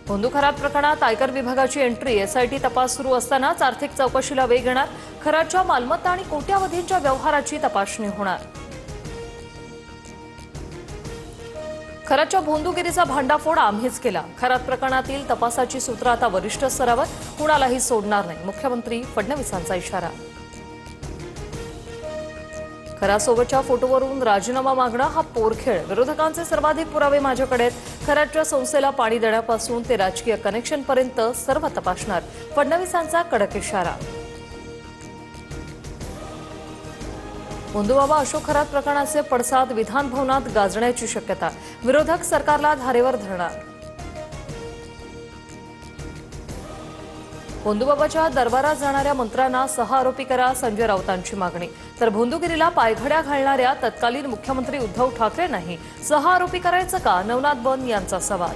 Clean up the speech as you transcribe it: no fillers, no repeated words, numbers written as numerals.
भोंदू खरात प्रकरणात आयकर विभागाची एंट्री, एसआयटी तपास सुरू असतानाच आर्थिक चौकशीला वेग येणार. खरातच्या मालमत्ता आणि कोट्यावधींच्या व्यवहाराची तपासणी होणार. खरातच्या भोंदूगिरीचा भांडाफोड आम्हीच केला. खरात प्रकरणातील तपासाची सूत्र आता वरिष्ठ स्तरावर, कुणालाही सोडणार नाही, मुख्यमंत्री फडणवीसांचा इशारा. खरासोबतच्या फोटोवरून राजीनामा मागणं हा पोरखेळ. विरोधकांचे सर्वाधिक पुरावे माझ्याकडे आहेत. खरातच्या संस्थेला पाणी देण्यापासून ते राजकीय कनेक्शनपर्यंत सर्व तपासणार, फडणवीसांचा कडक इशारा. भोंदूबाबा अशोक खरात प्रकरणाचे पडसाद विधान भवनात गाजण्याची शक्यता. विरोधक सरकारला धारेवर धरणार. भोंदूबाबाच्या दरबारात जाणाऱ्या मंत्र्यांना 6 आरोपी करा, संजय राऊतांची मागणी. तर भोंदूगिरीला पायघड्या घालणाऱ्या तत्कालीन मुख्यमंत्री उद्धव ठाकरे नाही 6 आरोपी करायचं का, नवनाथ बन यांचा सवाल.